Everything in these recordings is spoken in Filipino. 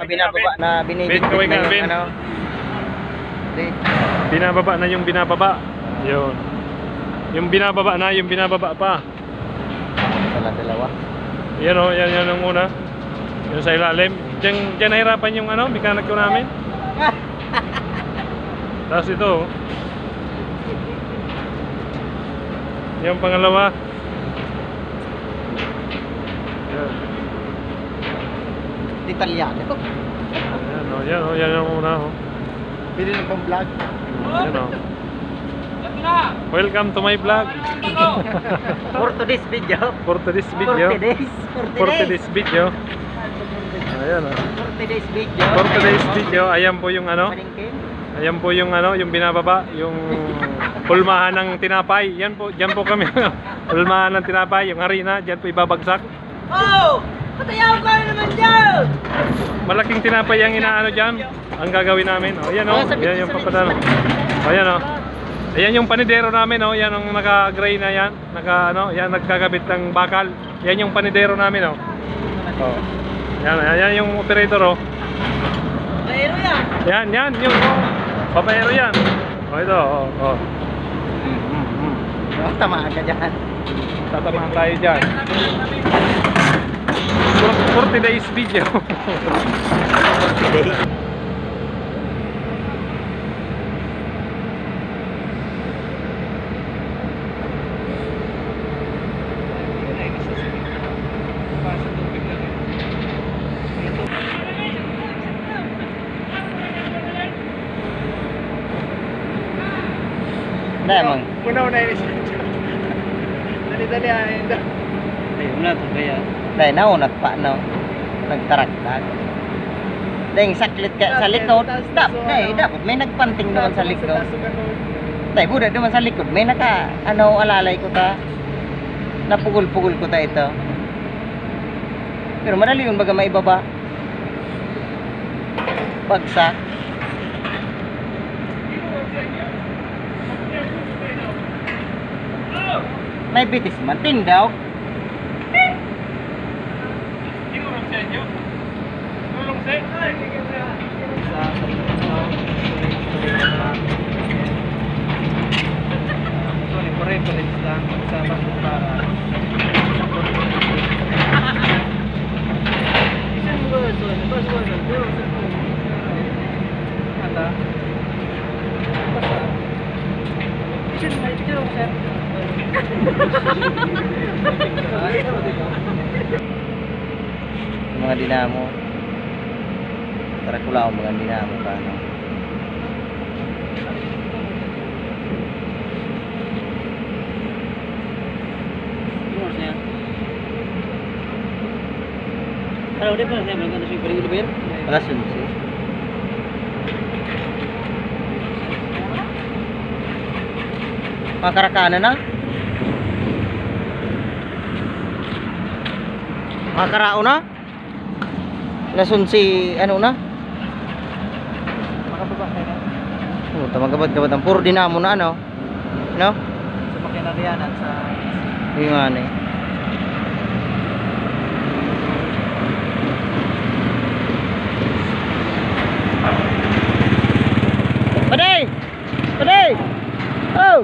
Binababa na binibigit Kaway na nga, yung Ben. ano. Binababa na yung binababa. Yun. Yung binababa na, yung binababa pa. Dalawa. Yan o, yan ang muna. Yung sa ilalim. Diyan nahirapan yung ano, mechanic ko namin. Tapos ito. Yung pangalawa. Yan. Italiano. Yan ang muna o. Pili ng pang-vlog. Yan o. Welcome to my vlog. For today's video. For today's video. For today's video. Ayan o. For today's video. For today's video, ayan po yung ano. Palengke. Ayan po yung ano, yung binababa, yung pulmahan ng tinapay. Yan po, diyan po kami. Pulmahan ng tinapay, yung harina, diyan po ibabagsak. Oh! Patayaw ko naman dyan! Malaking tinapay ang inaano diyan. Ang gagawin namin. Oh, ayan oh. Yan yung papadala. Oh, ayan oh. Ayan yung panidero namin oh. Yan ang naka-gray na yan. Yan nagkakabit ng bakal. Yan yung panidero namin oh. Oh. Yan yung operator oh. Baero yan! Yan yung babaero yan. Oh, ito oh. Tamaan ka dyan. Tatamaan tayo dyan. 40 days video. 40 days. Lemon. Una ini. Dali ayo. Ay, una to kaya. Dahil naunat pa no. Nagtaragtag. Dahil saklit ka sa likod. Dapat may nagpanting naman sa likod. Dahil buda naman sa likod. May alalay ko ta. Napugul-pugul ko ta ito. Pero madali yun baga maibaba. Bagsak. May bitis man tindaw. Tinulong sa inyo? Tinulong sa inyo? Mga dinamo. Tara ko lang mga dinamo pa no. Kalau dia pernah saya melakukan nasi goreng lebih. Alas 11. Makarakana na? Makarao na? Lason si ano na? Makababa kayo na. Oh, tamagabat-gabat ang puro dinamo na ano? No? Sa makinaryan at sa... Yung ano eh. Paday! Paday! Oh!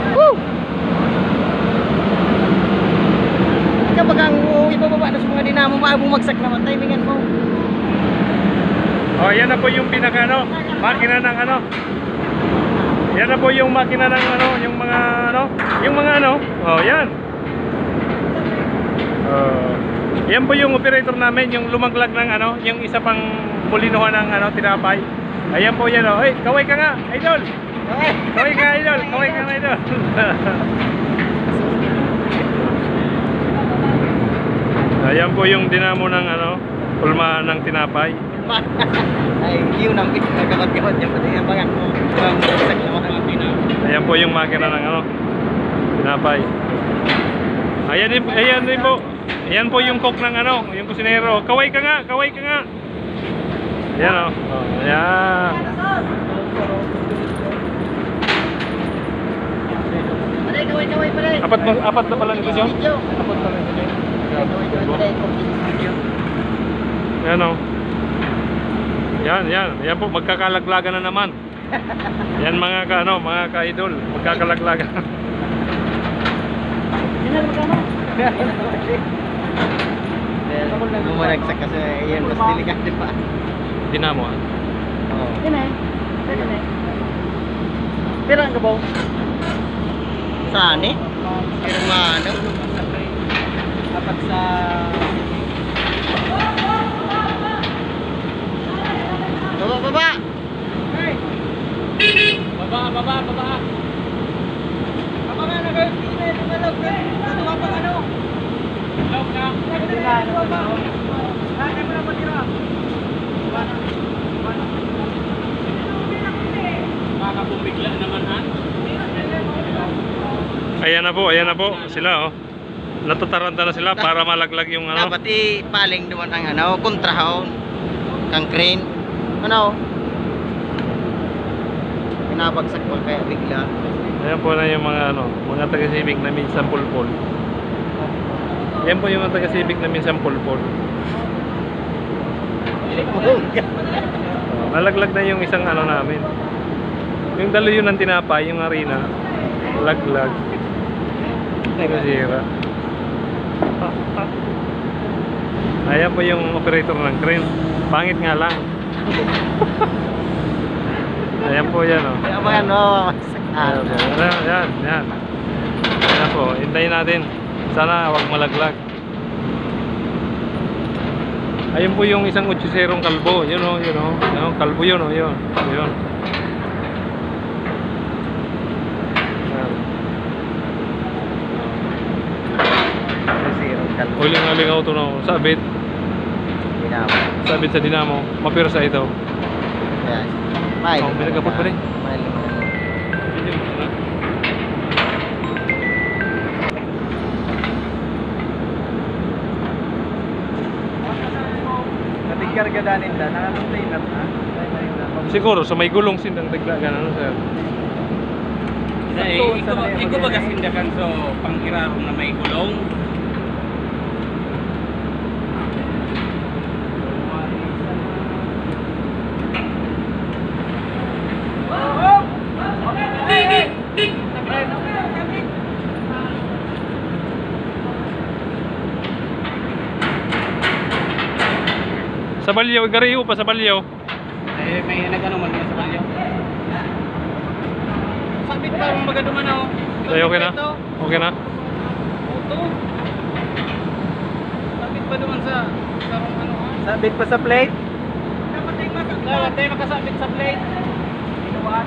Woo! Kapag ang ibababa na sa mga dinamo, bumagsak naman, timingan mo. Oh, yan na po yung pinaka ano, makina ng ano. Yan na po yung makina ng ano, yung mga ano. Oh, yan. Yan po yung operator namin, yung lumaglag ng ano, yung isa pang mulinuhan ng ano, tinapay. Ayan po yan oh. Hey, kaway ka nga, idol. Kaway ka, idol. Kaway ka, idol. Ayan po yung dinamo ng ano, pulmahan ng tinapay. Ay, yun ang nagkagat-gabat niya. Pati yung mga bumagsak naman ang dinamo. Ayan po yung makina ng ano, tinapay. Ayan din po. Ayan po yung cook ng ano, yung kusinero. Kaway ka nga, kaway ka nga. Ayan o. Oh, ayan. Apat na pala nito siya? Apat na pala nito siya. Yan o. Yan po, magkakalaglagan na naman. Yan mga mga ka-idol, magkakalaglagan. Yan na magkano? Bumaragsak kasi yan, mas delikado pa. Dinamo ah. Oo. Yan na eh. Yan na eh. Pero ang gabaw. Saan eh? Hermano. Kapag sa... Baba! Baba. Baba nga na kayo, hindi na lumalog na. Tutuwa pang ano? Log na. Hindi na, baba. Kaya mo na matira. Baka bumigla naman ha? Ayan na po sila oh. Natataranta na sila para malaglag yung ano. Dapat ipaling naman ang kontrahon. Kang crane. Pinabagsak mo kaya bigla. Ayan po na yung mga taga-civic na minsan pulpol. Yan po yung mga taga-civic na minsan pulpol. Nalaglag na yung isang namin. Yung dalo yun ng tinapay, yung arena. Laglag. Nasira. Ayan po yung operator ng crane. Pangit nga lang. Ayan po yan oh. Kaya mga Yan. Ayan po, hintayin natin. Sana wag malaglag. Ayun po yung isang 80 kalbo. Yun oh. Kalbo yun oh. Yun. Yan. Uling-uling ito no. Sabit sa dinamo. Mapirsa ito. Oh, pinagkapot pa rin. Natigkarga danin na, nakakontainer na. Siguro sa may gulong sindang tiglagan sir. Iko ba kasindakan so pangkiraro na may gulong? Sa Balyaw, gariho pa sa Balyaw. May nagano man sa balyo. Sabit ba ang magaduman na Ay, okay na? Okay na? Auto. Sabit pa duman sa ano ha? Sabit pa sa plate? Dapat tayo makasabit sa plate. Inuwan.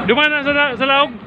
Dumaan na sa laog.